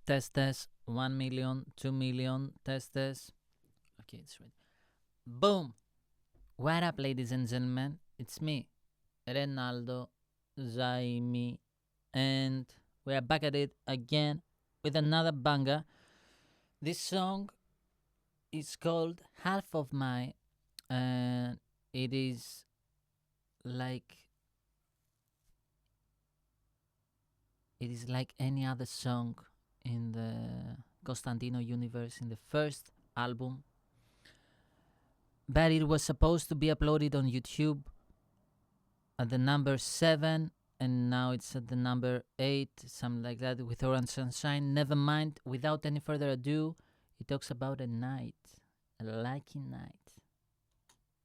Test test. 1 million, 2 million. Test test. Okay, it's ready. Boom! What up, ladies and gentlemen? It's me, Renaldo Zaimi, and we are back at it again with another banger. This song is called Half of My, and it is like any other song in the Costantino universe in the first album, but it was supposed to be uploaded on YouTube at the number 7, and now it's at the number 8, something like that, with Orange Sunshine. Never mind, without any further ado, it talks about a night, a lucky night.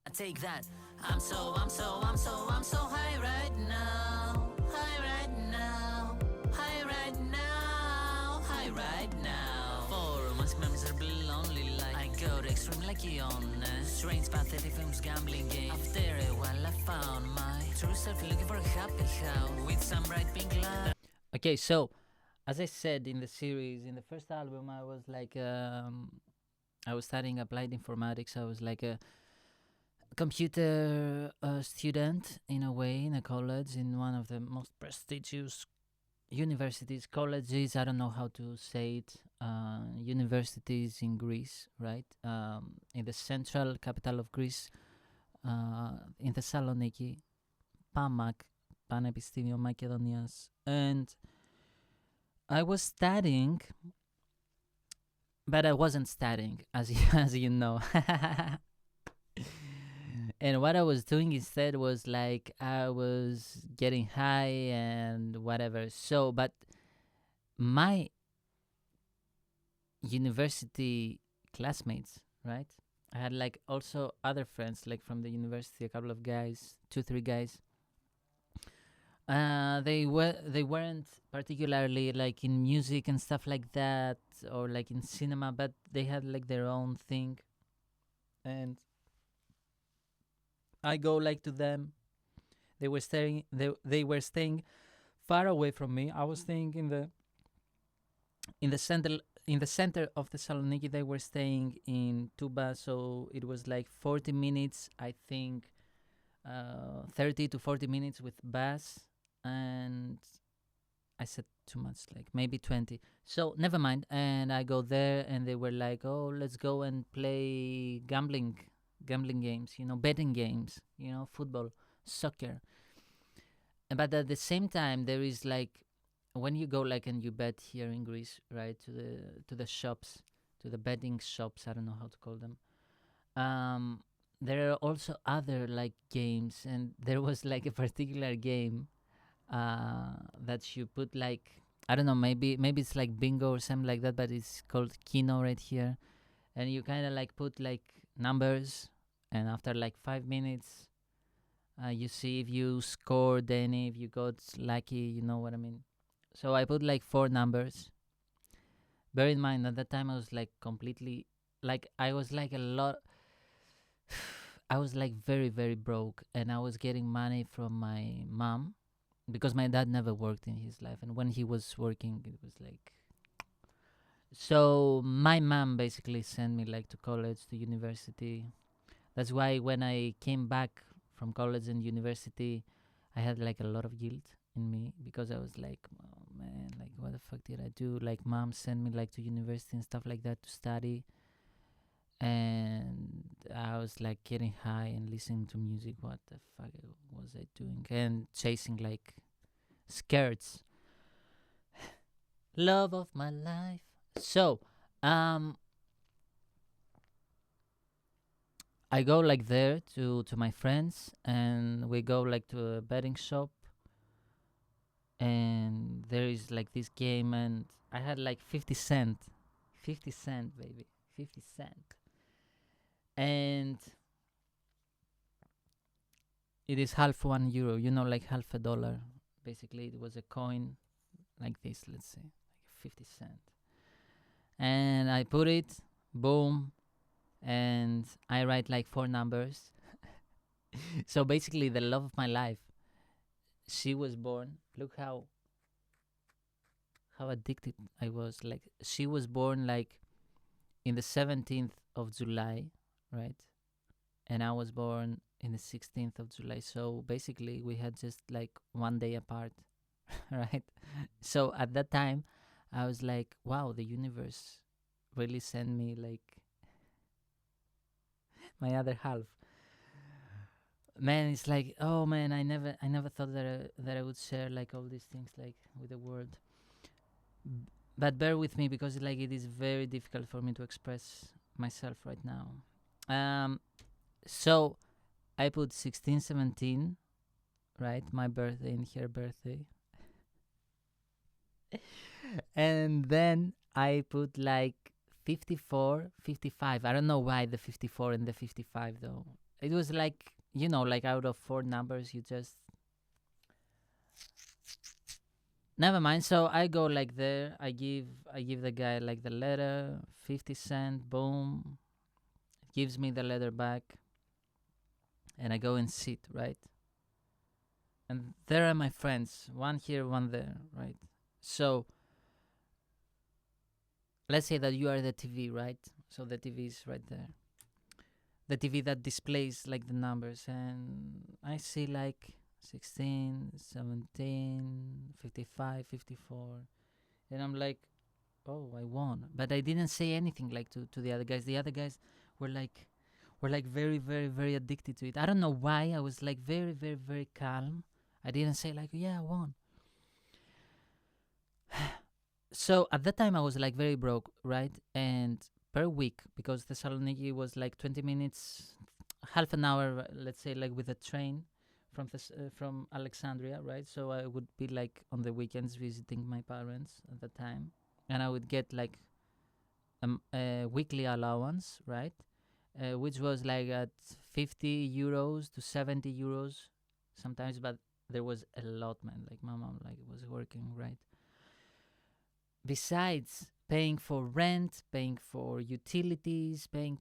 I take that. I'm so high right now. High right now. High right now. High right now. For once my miserable lonely life, I got extreme lucky on a strange pathetic films gambling game. After a while I found my true self looking for a happy house with some bright pink light. Okay, so as I said in the series, in the first album, I was like, I was studying applied informatics. I was like a computer student in a way in a college, in one of the most prestigious universities, colleges. I don't know how to say it. Universities in Greece, right? In the central capital of Greece, in Thessaloniki, PAMAK, Πανεπιστήμιο Μακεδονίας, and I was studying, but I wasn't studying, as as you know. And what I was doing instead was like I was getting high and whatever. So, but my university classmates, right? I had like also other friends, like from the university, a couple of guys, 2, 3 guys. They weren't particularly like in music and stuff like that, or like in cinema, but they had like their own thing, and I go like to them. They were staying far away from me. I was staying in the center of Thessaloniki. They were staying in Tuba, so it was like 40 minutes, I think, 30 to 40 minutes with bus, and I said too much, like maybe 20. So never mind. And I go there, and they were like, "Oh, let's go and play gambling games, betting games, football, soccer." But at the same time, there is like, when you go like and you bet here in Greece, right, to the shops, to the betting shops, I don't know how to call them. There are also other like games, and there was like a particular game that you put like, I don't know, maybe it's like bingo or something like that, but it's called Kino right here, and you kind of like put like numbers, and after like 5 minutes, you see if you scored any, if you got lucky, you know what I mean. So I put like 4 numbers. Bear in mind, at that time I was like completely, like I was like a lot. I was like very very broke, and I was getting money from my mom because my dad never worked in his life, and when he was working, it was like. So my mom basically sent me like to college, to university. That's why when I came back from college and university, I had like a lot of guilt in me, because I was like, oh man, like what the fuck did I do? Like mom sent me like to university and stuff like that to study, and I was like getting high and listening to music. What the fuck was I doing? And chasing like skirts. Love of my life. So, I go like there to my friends, and we go like to a betting shop, and there is like this game, and I had like 50 cent, 50 cent, baby, 50 cent, and it is half €1, like half a dollar. Basically, it was a coin like this, let's say, like 50 cent, and I put it, boom, and I write like 4 numbers. So basically, the love of my life, she was born. Look how addicted I was. Like she was born like in the 17th of July, right? And I was born in the 16th of July. So basically, we had just like one day apart, right? So at that time, I was like, wow, the universe really sent me like my other half. Man, it's like, oh man, I never thought that I would share like all these things like with the world. But bear with me because like it is very difficult for me to express myself right now. So I put 16, 17, right? My birthday and her birthday. And then I put like 54, 55. I don't know why the 54 and the 55 though. It was like, like out of four numbers, you just. Never mind. So I go like there. I give the guy like the letter, 50 cent, boom. Gives me the letter back. And I go and sit, right? And there are my friends, one here, one there, right? So let's say that you are the TV, right? So the TV is right there. The TV that displays like the numbers, and I see like 16, 17, 55, 54. And I'm like, oh, I won. But I didn't say anything like to the other guys. The other guys were like very, very, very addicted to it. I don't know why. I was like very, very, very calm. I didn't say like, yeah, I won. So at that time I was like very broke, right? And per week, because Thessaloniki was like 20 minutes, half an hour, let's say, like with a train from Alexandria, right? So I would be like on the weekends visiting my parents at the time, and I would get like a weekly allowance, right? Which was like at 50 euros to 70 euros sometimes, but there was a lot, man. Like my mom like was working, right? Besides paying for rent, paying for utilities, paying,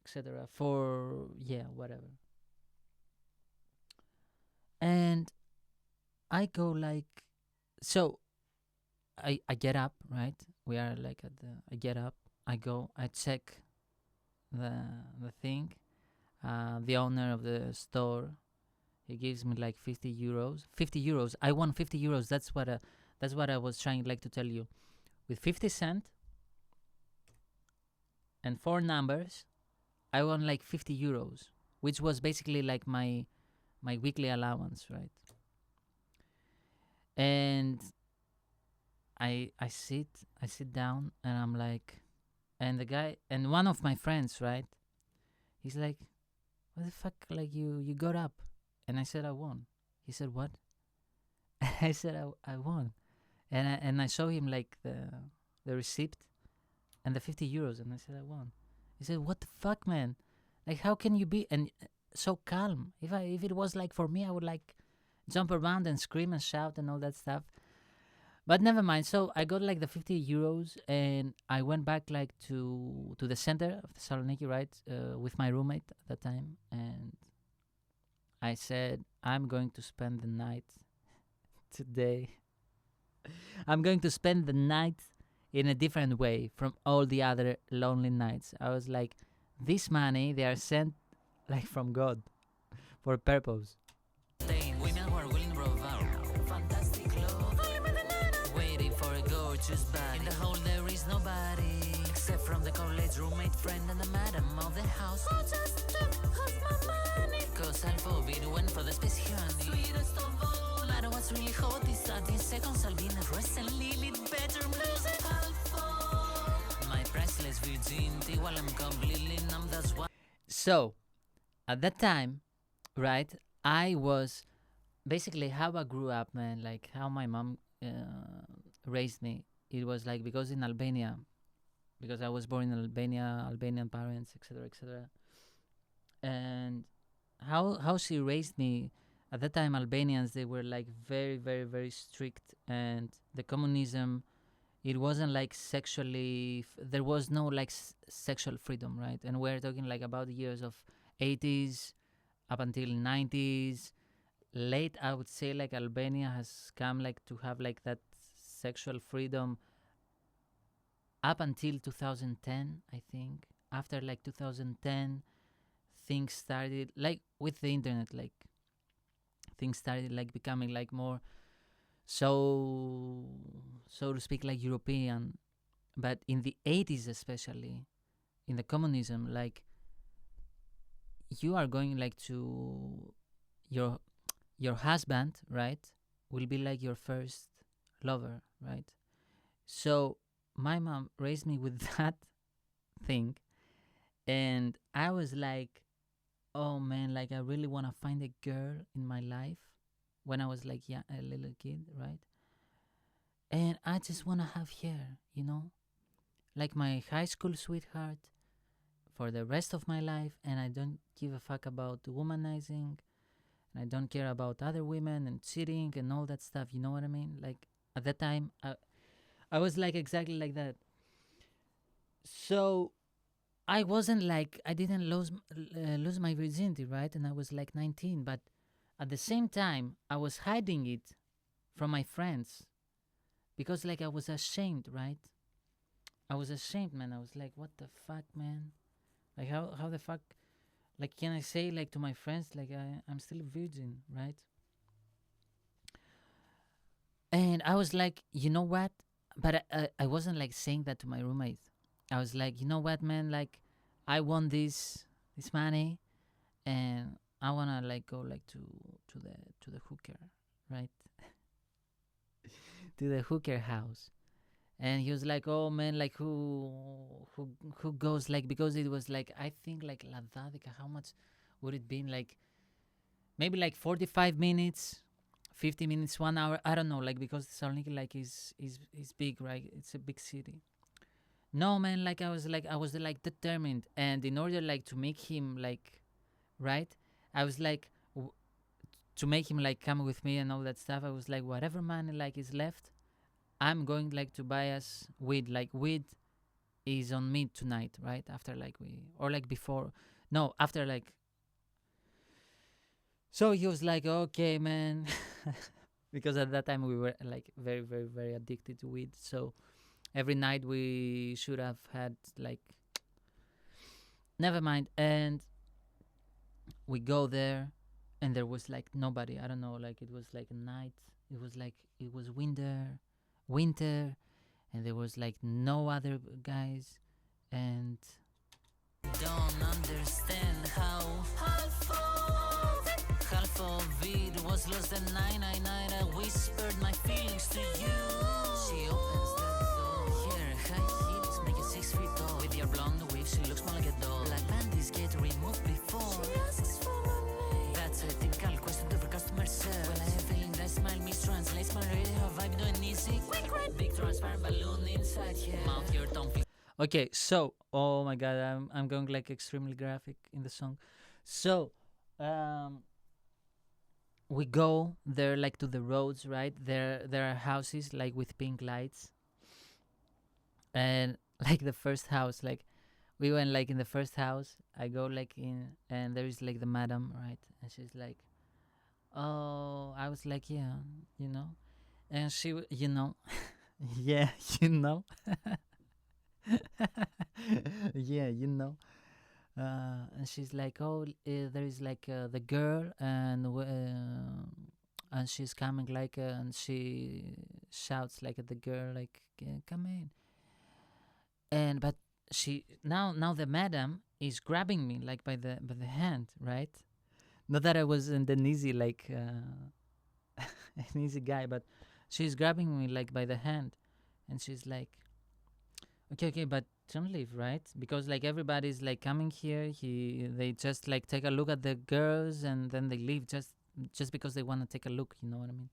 etc. For, yeah, whatever. And I go like, so I get up, right? We are like at the, I get up, I go, I check the the thing. The owner of the store, he gives me like 50 euros. 50 euros. I won 50 euros. That's what I was trying like to tell you. With 50 cent and four numbers, I won like 50 euros, which was basically like my weekly allowance, right? And I sit down and I'm like, and the guy and one of my friends, right? He's like, what the fuck? Like you got up, and I said I won. He said what? I said I won, and I show him like the receipt and the 50 euros, and I said I won. He said, what the fuck, man? Like how can you be and so calm? If it was like for me, I would like jump around and scream and shout and all that stuff. But never mind. So I got like the 50 euros, and I went back like to the center of Thessaloniki, right, with my roommate at the time, and I said I'm going to spend the night today. I'm going to spend the night in a different way from all the other lonely nights. I was like, this money they are sent like from God for a purpose. Women who are willing to provide fantastic love, waiting for a gorgeous body. In the hall there is nobody except from the college roommate friend and the madam of the house. Who just took my money? Cause Alphaville went for the space honey. Sweetest of all, matter what's really hot is 30 seconds. I'll be in a rest and Lily bedroom music. My priceless virginity while I'm completely numb, that's why. So, at that time, right, I was basically how I grew up, man, like how my mom raised me. It was like because in Albania, because I was born in Albania, Albanian parents, etc., etc. And how she raised me at that time, Albanians, they were like very, very, very strict, and the communism, it wasn't like sexually there was no like sexual freedom, right? And we're talking like about the years of 80s up until 90s. Late, I would say, like Albania has come like to have like that sexual freedom up until 2010, I think. After like 2010, things started like with the internet, like things started like becoming like more so to speak like European. But in the 80s, especially in the communism, like you are going like to your husband, right, will be like your first lover, right? So my mom raised me with that thing, and I was like, oh man, like I really want to find a girl in my life when I was like, yeah, a little kid, right? And I just want to have her, like my high school sweetheart for the rest of my life, and I don't give a fuck about womanizing, and I don't care about other women and cheating and all that stuff. You know what I mean? Like at that time, I was like exactly like that. So I wasn't like I didn't lose my virginity, right? And I was like 19, but at the same time, I was hiding it from my friends because like I was ashamed, right? I was ashamed, man. I was like, what the fuck, man? Like how the fuck like can I say like to my friends like I'm still a virgin, right? And I was like, you know what? But I wasn't like saying that to my roommate. I was like, you know what, man? Like, I want this money, and I wanna like go like to the hooker, right? To the hooker house. And he was like, oh man, like who goes like because it was like I think like La Dádica, how much would it been like maybe like 45 minutes 50 minutes 1 hour, I don't know, like because Thessaloniki like is big, right? It's a big city. No man, like I was like determined, and in order like to make him like right, I was like to make him like come with me and all that stuff. I was like whatever money like is left, I'm going like to buy us weed. Like weed is on me tonight, right? After like we or like before, no, after like. So he was like, okay, man, because at that time we were like very, very, very addicted to weed. So every night we should have had like, never mind. And we go there, and there was like nobody. I don't know, like it was like a night. It was like it was winter, and there was like no other guys, and don't understand how half of it was lost at 999. I whispered my feelings to you. She opens the door. Here, high heels make it 6 feet tall. With your blonde weave, she looks more like a doll. Like panties get removed before. She asks for money. That's a typical question to every customer serves. Well, I have feeling that smile mistranslates my radio vibe doing easy. Quick, big transparent balloon inside here. Mouth your tongue. Okay, so oh my god, I'm going like extremely graphic in the song. So, we go there like to the roads, right? There are houses like with pink lights, and like the first house, like we went like in the first house. I go like in, and there is like the madam, right? And she's like, oh, I was like, yeah, you know, and yeah, you know, yeah, you know. And she's like, "Oh, there is like the girl, and she's coming like, and she shouts like at the girl, like, come in." And but she now the madam is grabbing me like by the hand, right? Not that I wasn't an easy like an easy guy, but she's grabbing me like by the hand, and she's like, okay, but don't leave, right? Because like everybody's like coming here. They just like take a look at the girls and then they leave just because they want to take a look. You know what I mean?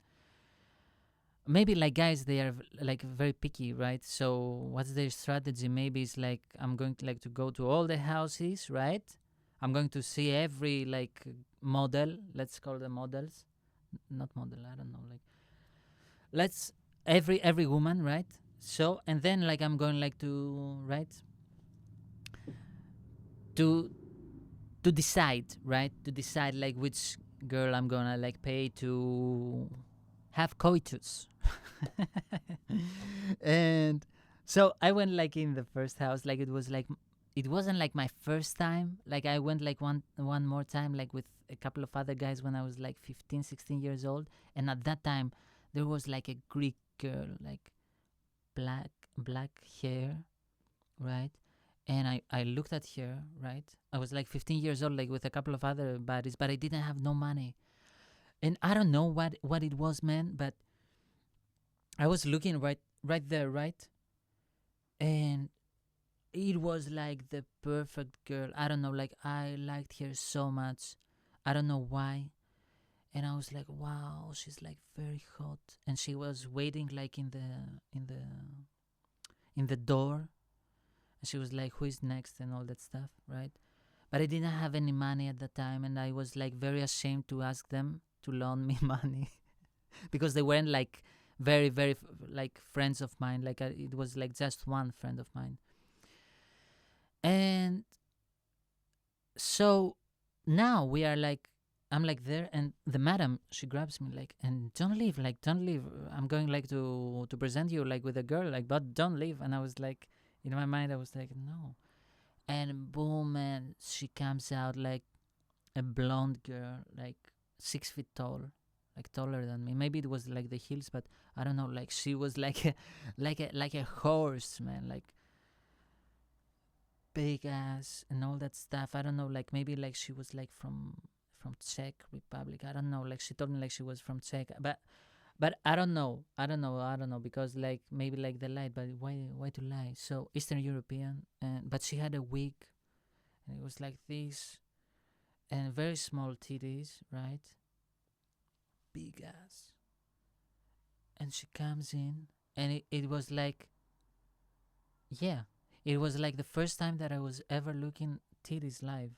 Maybe like guys, they are like very picky, right? So what's their strategy? Maybe it's like I'm going to like to go to all the houses, right? I'm going to see every like model. Let's call them models, not model. I don't know. Like let's every woman, right? So and then like I'm going like to right to decide, right? To decide like which girl I'm gonna like pay to have coitus, And so I went like in the first house, like it wasn't like my first time. Like I went like one more time, like with a couple of other guys when I was like 15, 16 years old. And at that time there was like a Greek girl, like black hair, right? And I looked at her, right? I was like 15 years old, like with a couple of other buddies, but I didn't have no money. And I don't know what it was, man, but I was looking right there, right? And it was like the perfect girl. I don't know, like I liked her so much. I don't know why. And I was like, wow, she's like very hot. And she was waiting like in the door. And she was like, who is next and all that stuff, right? But I didn't have any money at the time, and I was like very ashamed to ask them to loan me money because they weren't like very like friends of mine. Like it was like just one friend of mine. And so now we are like, I'm like there, and the madam, she grabs me like, and don't leave, like don't leave. I'm going like to present you like with a girl, like, but don't leave. And I was like, in my mind, I was like, no. And boom, man, she comes out like a blonde girl, like 6 feet tall, like taller than me. Maybe it was like the heels, but I don't know. Like she was like like a horse, man, like big ass and all that stuff. I don't know. Like maybe like she was like from Czech Republic. I don't know. Like she told me like she was from Czech, but I don't know. I don't know because like maybe like the light. But why to lie? So Eastern European, and but she had a wig, and it was like this, and very small titties, right? Big ass. And she comes in, and it was like, yeah, it was like the first time that I was ever looking titties live.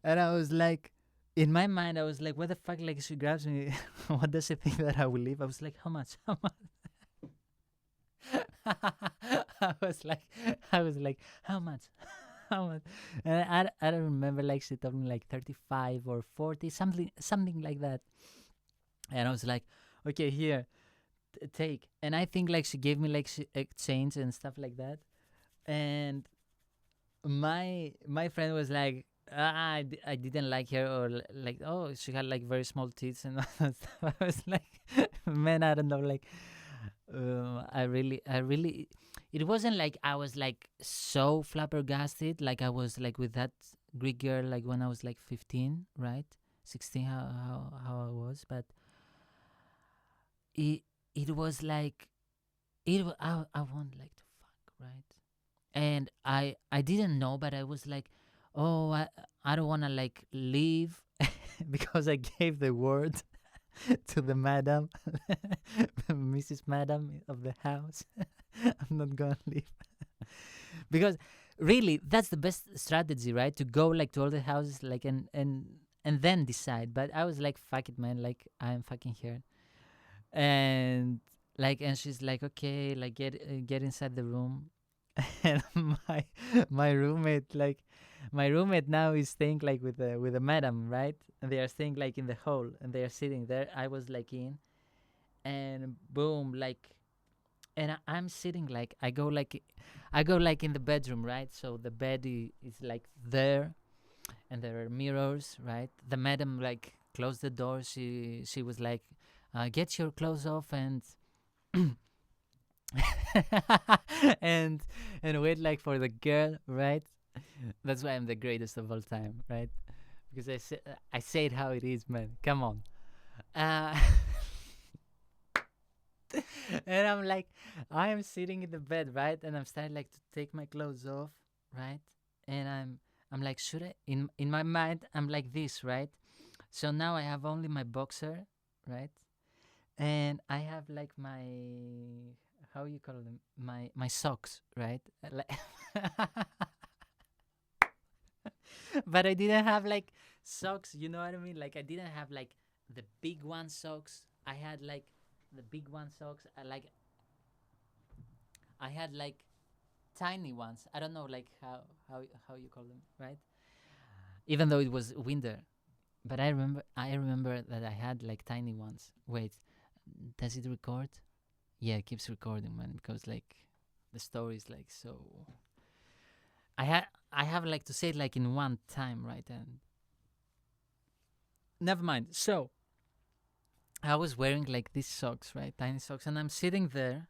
And I was like, in my mind, I was like, what the fuck? Like, she grabs me. What does she think that I will leave? I was like, how much? How much? I was like, I was like, how much? How much? And I don't remember. Like she told me like 35 or 40, something like that. And I was like, okay, here, take. And I think like she gave me like change and stuff like that. And my friend was like, I didn't like her, or like, oh, she had like very small teeth and all that stuff. I was like, man, I don't know, like, I really, it wasn't like I was like so flabbergasted, like I was like with that Greek girl, like when I was like 15, right? 16, how I was, but it it was like I want like to fuck, right? And I didn't know, but I was like, oh, I don't want to like leave because I gave the word to the madam, Mrs. Madam of the house. I'm not gonna leave because really that's the best strategy, right? To go like to all the houses, like and then decide. But I was like, fuck it, man. Like I'm fucking here, and like, and she's like, okay, like get inside the room. And my roommate, like my roommate now is staying like with the madam, right? And they are staying like in the hall, and they are sitting there. I was like in, and boom, like, and I'm sitting like I go like in the bedroom, right? So the bed is like there, and there are mirrors, right? The madam like closed the door. She was like, get your clothes off and and and wait like for the girl, right? That's why I'm the greatest of all time, right? Because I say it how it is, man. Come on. Uh, and I'm like, I am sitting in the bed, right? And I'm starting like to take my clothes off, right? And I'm like, should I? In my mind, I'm like this, right? So now I have only my boxer, right? And I have like my, how you call them, my socks, right? Like, but I didn't have like socks. You know what I mean? Like I didn't have like the big one socks. I had like the big one socks. I had like tiny ones. I don't know like how you call them, right? Even though it was winter. But I remember that I had like tiny ones. Wait, does it record? Yeah, it keeps recording, man, because like the story is like so. I have like to say it like in one time, right? And never mind. So I was wearing like these socks, right, tiny socks, and I'm sitting there,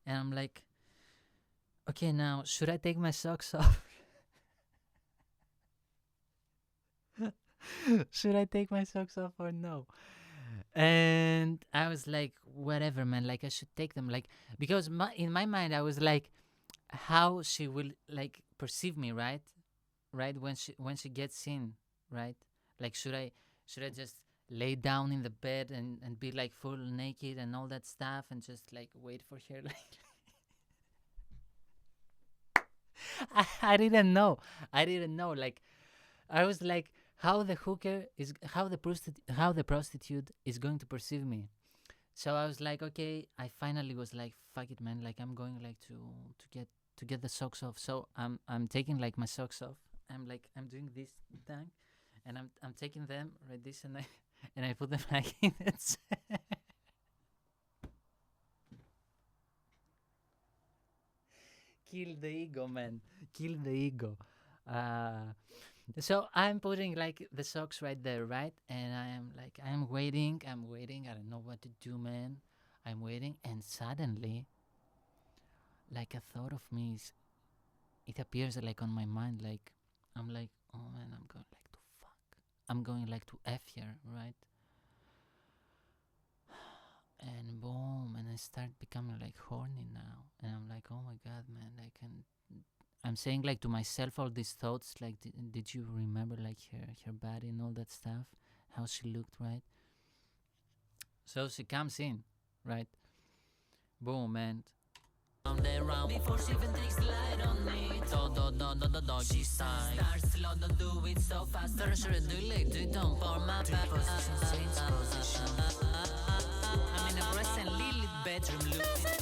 and I'm like, okay, now should I take my socks off? Should I take my socks off or no? And I was like, whatever, man. Like I should take them, like because in my mind I was like, how she will like perceive me, right? Right when she gets in, right? Like should I just lay down in the bed and be like full naked and all that stuff and just like wait for her? Like I didn't know. I didn't know. Like I was like, how the prostitute is going to perceive me. So I was like, okay. I finally was like, fuck it, man. Like I'm going like to get the socks off. So I'm taking like my socks off. I'm doing this thing, and I'm taking them like this, and I and I put them like in it. Kill the ego, man. Kill the ego. Uh, So I'm putting like the socks right there, right? And I am like, I'm waiting, I'm waiting. I don't know what to do, man. I'm waiting, and suddenly, like a thought of me, it appears like on my mind. Like I'm like, oh man, I'm going like to fuck. I'm going like to f here, right? And boom, and I start becoming like horny now, and I'm like, oh my god, man, I can. I'm saying like to myself all these thoughts, like, did you remember like her body and all that stuff, how she looked, right? So she comes in, right? Boom, and before she even takes the light on me, she starts slow, don't do it so fast. First, do it, do it on for my back. Position, change position. I'm in a present Lilith bedroom looking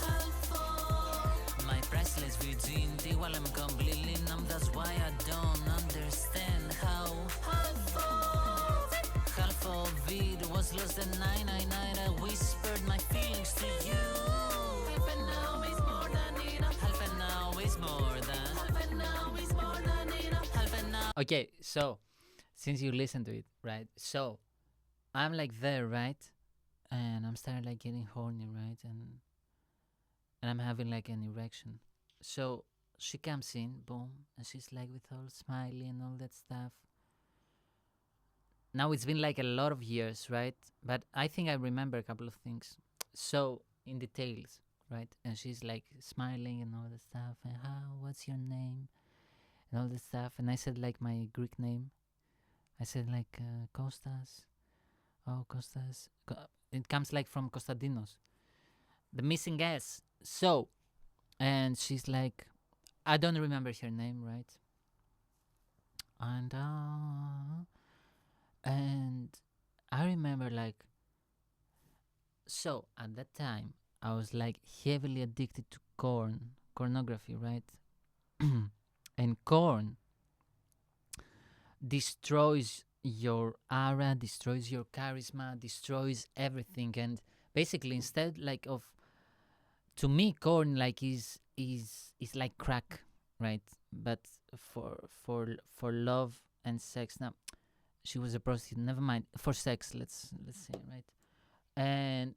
my priceless virginity while I'm completely numb. That's why I don't understand how half of it was lost at 999. I whispered my feelings to you. Half an hour is more than enough. Half an hour is more than. Half an hour is more than enough. Half an hour. Okay, so since you listen to it, right? So I'm like there, right? And I'm starting like getting horny, right? And I'm having like an erection. So she comes in, boom, and she's like with all smiley and all that stuff. Now it's been like a lot of years, right? But I think I remember a couple of things. So in details, right? And she's like smiling and all that stuff. And how? What's your name? And all that stuff. And I said like my Greek name. I said like Kostas. Oh, Kostas. It comes like from Konstantinos, the missing S. So, and she's like, I don't remember her name, right? And I remember like, so at that time I was like heavily addicted to pornography, right? And corn destroys your aura, destroys your charisma, destroys everything. And basically, instead like of, to me, corn like is like crack, right? But for love and sex. Now she was a prostitute. Never mind, for sex. Let's say, right? And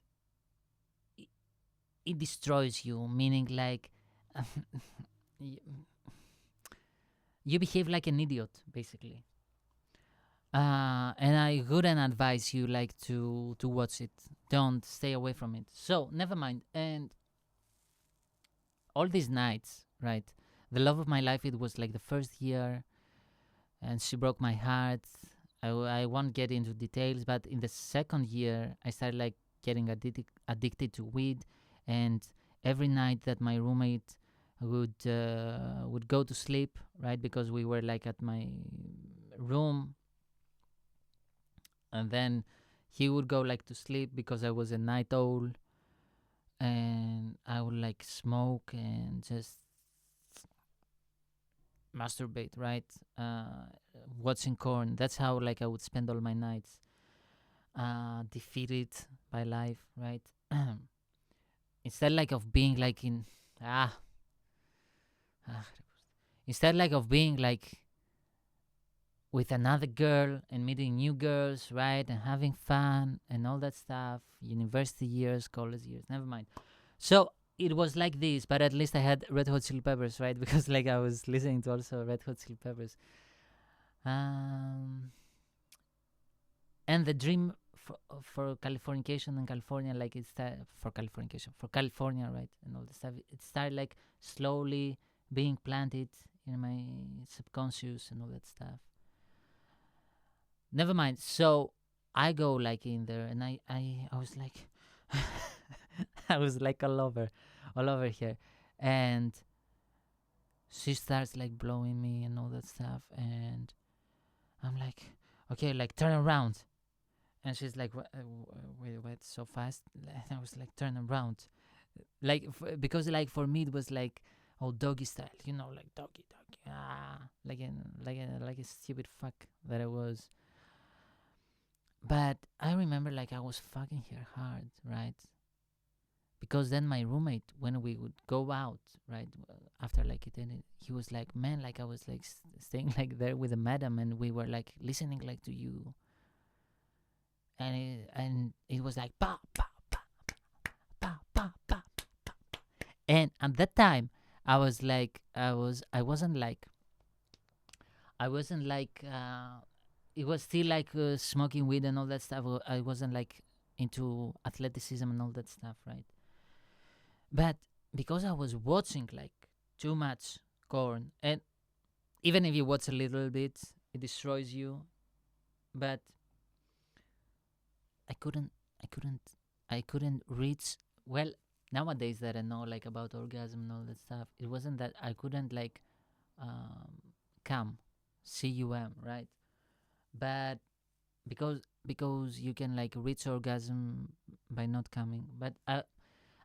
it destroys you, meaning like you, you behave like an idiot, basically. And I wouldn't advise you like to watch it. Don't, stay away from it. So never mind. And all these nights, right? The love of my life. It was like the first year, and she broke my heart. I won't get into details, but in the second year, I started like getting addicted to weed, and every night that my roommate would go to sleep, right? Because we were like at my room, and then he would go like to sleep because I was a night owl, and I would like smoke and just masturbate, right? Watching Korn. That's how like I would spend all my nights. Defeated by life, right? Instead like of being like in ah, ah instead like of being like with another girl and meeting new girls, right? And having fun and all that stuff, university years, college years, never mind. So it was like this, but at least I had Red Hot Chili Peppers, right? Because like I was listening to also Red Hot Chili Peppers. Um, and the dream for Californication and California, like it's for Californication, for California, right? And all this stuff, it started like slowly being planted in my subconscious and all that stuff. Never mind. So I go like in there, and I was like, I was like all over here, and she starts like blowing me and all that stuff, and I'm like, okay, like turn around, and she's like, wait, so fast? And I was like, turn around, like because like for me it was like all doggy style, like doggy, like a stupid fuck that I was. But I remember like I was fucking her hard, right? Because then my roommate, when we would go out, right, after like it ended, he was like, man, like I was like staying like there with the madam, and we were like listening like to you, and it was like pa pa pa pa pa pa pa. And at that time, I was like, I wasn't like it was still like smoking weed and all that stuff. I wasn't like into athleticism and all that stuff, right? But because I was watching like too much Korn, and even if you watch a little bit, it destroys you. But I couldn't, I couldn't, I couldn't reach. Well, nowadays that I know like about orgasm and all that stuff, it wasn't that I couldn't like um, come, cum, right? But because you can like reach orgasm by not coming. But at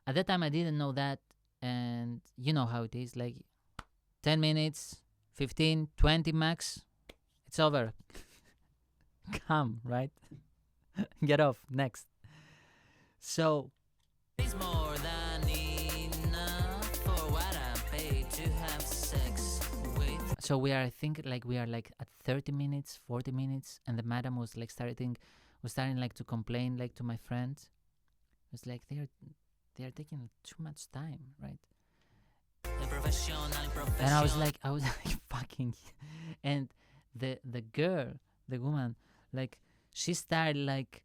that time I didn't know that, and you know how it is. Like 10 minutes, 15, 20 max, it's over. Come, right? Get off. Next. So it's more than enough for what I pay to have sex with. So we are, I think, like we are like at 30 minutes, 40 minutes, and the madam was like starting like to complain like to my friends. It was like they are taking too much time, right? And I was like fucking, and the girl, the woman, like she started like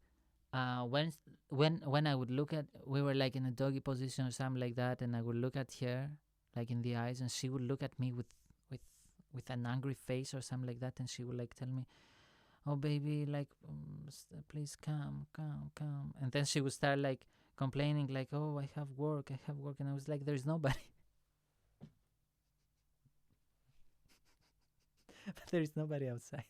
when I would look at, we were like in a doggy position or something like that, and I would look at her like in the eyes, and she would look at me with with an angry face or something like that, and she would like tell me, oh baby, like please come, and then she would start like complaining like, oh, I have work, and I was like, there's nobody. There's nobody outside.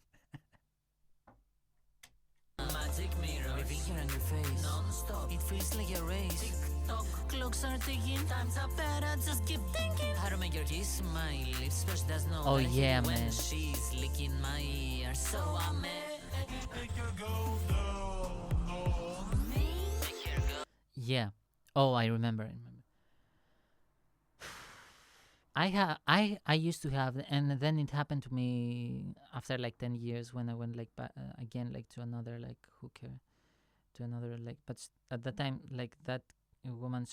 Magic mirror, my finger on your face, non-stop. It feels like a race. Tick-tock, clocks are ticking, time's up, better just keep thinking. How to make your kiss my lips, but there's no. Oh yeah, man. When she's licking my ear, so I'm yeah. Oh, I remember. I used to have, and then it happened to me after like 10 years when I went like again like to another like hooker, to another like, but at that time like that woman,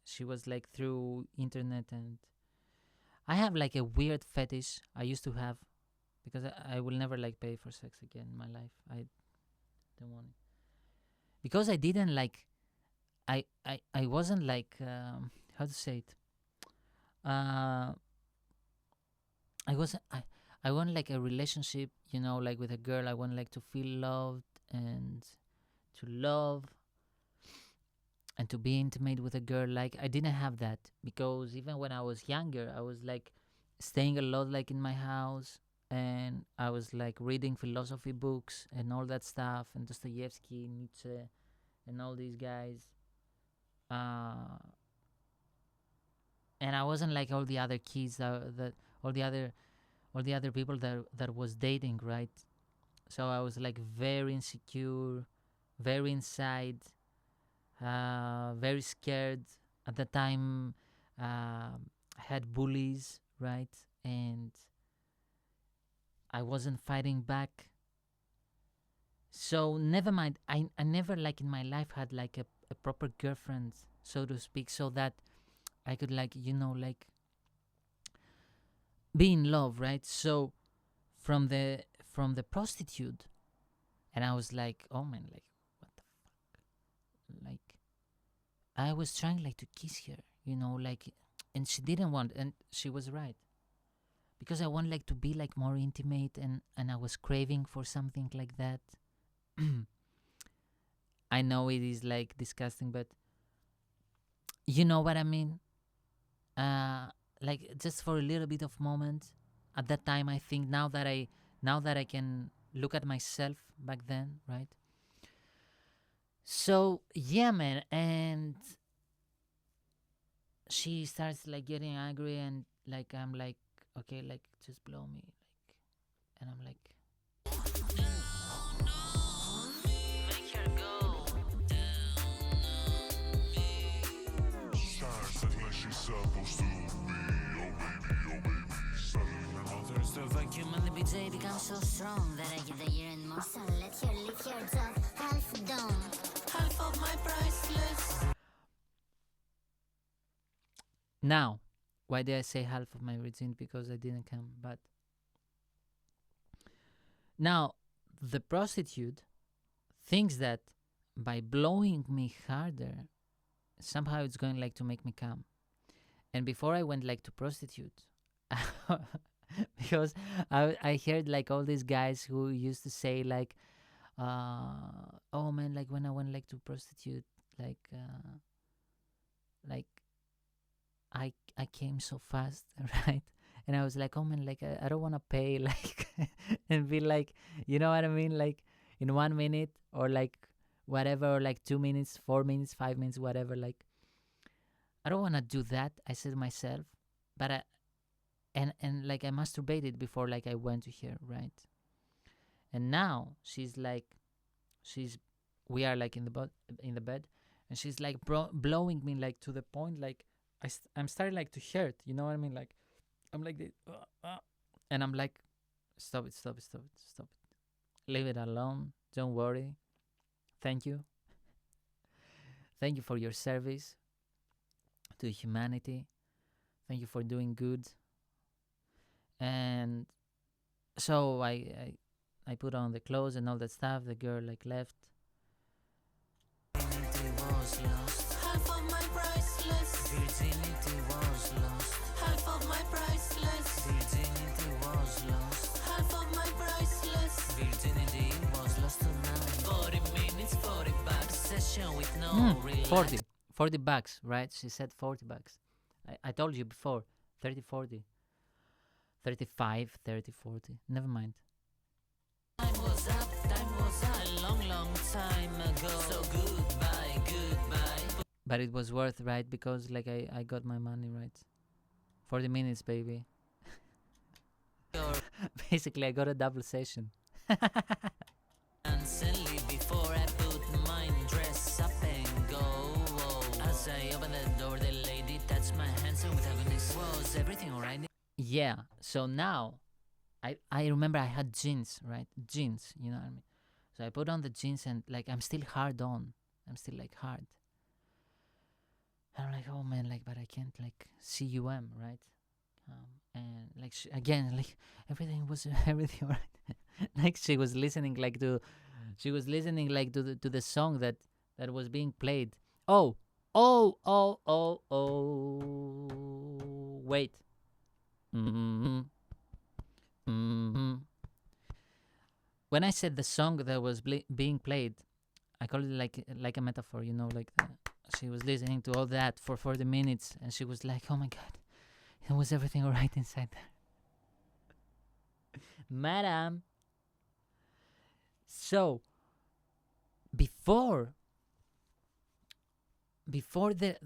she was like through internet, and I have like a weird fetish I used to have, because I will never like pay for sex again in my life. I don't want it, because I didn't like, I wasn't like how to say it, uh I want like a relationship, like with a girl. I want like to feel loved, and to love, and to be intimate with a girl. Like I didn't have that, because even when I was younger, I was like staying a lot like in my house, and I was like reading philosophy books and all that stuff, and Dostoevsky, Nietzsche, and all these guys. Uh, and I wasn't like all the other kids that all the other all the other people that was dating, right? So I was like very insecure, very inside, very scared. At the time, I had bullies, right? And I wasn't fighting back. So never mind. I never like in my life had like a proper girlfriend, so to speak, so that I could like like be in love, right? So from the prostitute, and I was like, oh man, like what the fuck, like I was trying like to kiss her, like, and she didn't want, and she was right, because I want like to be like more intimate, and I was craving for something like that. I know it is like disgusting, but you know what I mean. Uh, like just for a little bit of moment. At that time, I think now that I can look at myself back then, right? So yeah, man, and she starts like getting angry, and like I'm like, okay, like just blow me, like, and I'm like, make her go. Starts acting like she's supposed to be. Oh baby, oh baby. Suddenly now there's the Vacuum on the BJ becomes so strong that I get the year and more. So let her live your dog half down. half of my priceless. Now, why did I say half of my virginity? Because I didn't come. But now, the prostitute thinks that by blowing me harder, somehow it's going like to make me come. And before I went like to prostitute, because I heard like all these guys who used to say like, oh man, like when I went like to prostitute, like I came so fast, right? And I was like, oh man, like I don't want to pay, like, and be like, you know what I mean, like in 1 minute, or like whatever, or like 2 minutes, 4 minutes, 5 minutes, whatever. Like I don't want to do that. I said to myself, but and like I masturbated before, like I went to her, right? And now we are like in the bed, and she's like blowing me like to the point like I'm starting like to hurt. You know what I mean? Like I'm like this, and I'm like, stop it, stop it, stop it, stop it. Leave it alone. Don't worry. Thank you. Thank you for your service to humanity. Thank you for doing good. And so I put on the clothes and all that stuff. The girl like left. Virginity was lost. Half of my priceless. Virginity was lost. Half of my priceless. Virginity was lost. Half of my priceless. Virginity was lost tonight. 40 minutes, 40 bucks. Session with no relax. 40 bucks, right? She said 40 bucks. I told you before. 30, 40. 35, 30, 40. Never mind. Time was up a long, long time ago. So goodbye, goodbye. But it was worth, right? Because like I got my money, right? 40 minutes, baby. Basically, I got a double session. And suddenly before I put my dress up and go, as I opened the door, the lady touched my hands, and without goodness, was everything alright? Yeah, so now I remember I had jeans, right? Jeans, you know what I mean? So I put on the jeans, and like I'm still hard on. I'm still like hard. And I'm like, oh man, like, but I can't like CUM, right? And like again, like everything was everything alright. Like she was listening like to the song that was being played. Oh, wait. When I said the song that was being played, I call it like a metaphor, like she was listening to all that for 40 minutes, and she was like, oh my god, was everything alright inside there? Madam. So before the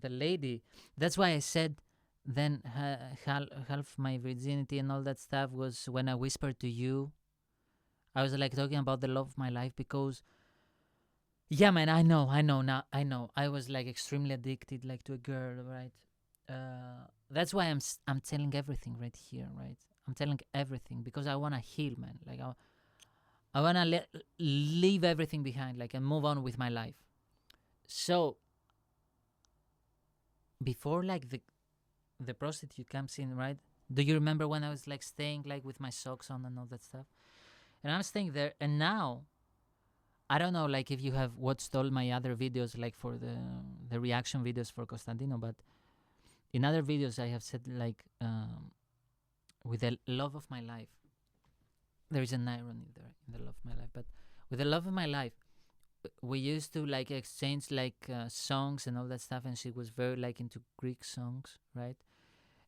lady, that's why I said then half my virginity and all that stuff was when I whispered to you. I was like talking about the love of my life because, yeah, man, I know now. I know I was like extremely addicted, like to a girl, right? That's why I'm telling everything right here, right? I'm telling everything because I wanna heal, man. Like I wanna leave everything behind, like, and move on with my life. So before like the prostitute comes in, right? Do you remember when I was like staying like with my socks on and all that stuff? And I'm staying there, and now I don't know like if you have watched all my other videos like for the reaction videos for Costantino, but in other videos I have said like with the love of my life. There is an irony there in the love of my life, but with the love of my life, we used to like exchange like songs and all that stuff, and she was very like into Greek songs, right?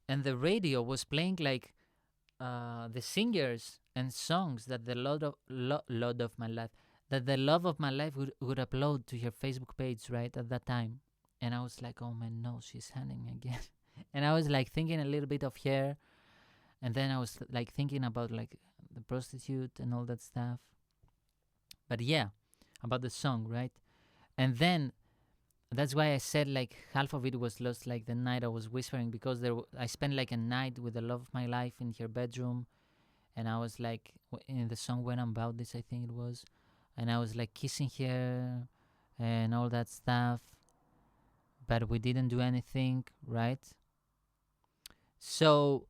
And the radio was playing like the singers and songs that the Lord of my life, that the love of my life would upload to her Facebook page, right, at that time. And I was like, oh man, no, she's handing again. And I was like thinking a little bit of her, and then I was like thinking about like the prostitute and all that stuff. But yeah, about the song, right? And then that's why I said like half of it was lost like the night I was whispering, because I spent like a night with the love of my life in her bedroom, and I was like in the song When I'm About This, I think it was, and I was like kissing her and all that stuff, but we didn't do anything, right? So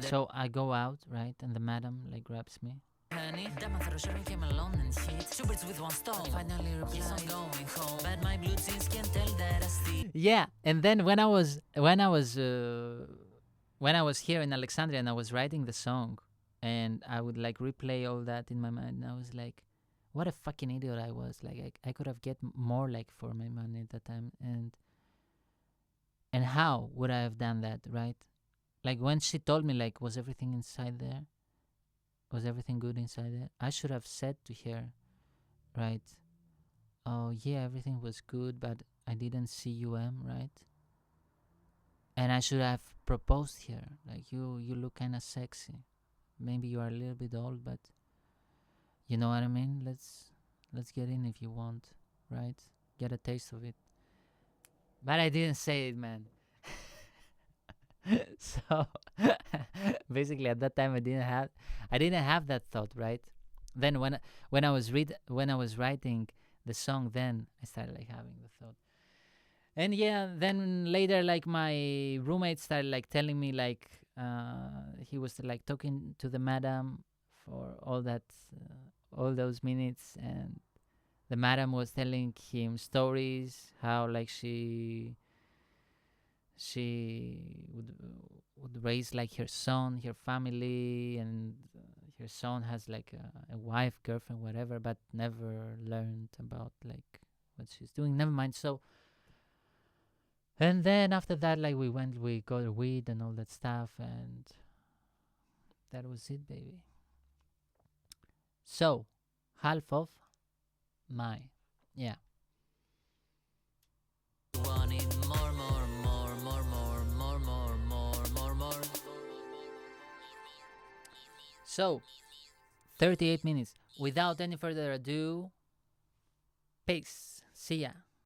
so I go out, right, and the madam like grabs me. Honey, dama ferocious came alone and hit two birds with one stone. Finally replied, I'm going home, but my blue jeans can tell that I still. Yeah, and then when I was here in Alexandria and I was writing the song, and I would like replay all that in my mind, and I was like, what a fucking idiot I was. Like I could have get more like for my money at that time, and how would I have done that, right? Like when she told me like, was everything inside there? Was everything good inside there? I should have said to her, right? Oh yeah, everything was good, but I didn't see right? And I should have proposed here, like you look kind of sexy. Maybe you are a little bit old, but you know what I mean. Let's get in if you want, right? Get a taste of it. But I didn't say it, man. So basically at that time I didn't have that thought, right? Then when I was writing the song, then I started like having the thought. And yeah, then later like my roommate started like telling me like he was like talking to the madam for all all those minutes, and the madam was telling him stories how like she would raise like her son, her family, and her son has like a wife, girlfriend, whatever, but never learned about like what she's doing. Never mind. So, and then after that, like we got a weed and all that stuff, and that was it, baby. So, half of my, yeah. Wanted more. So, 38 minutes. Without any further ado, peace. See ya.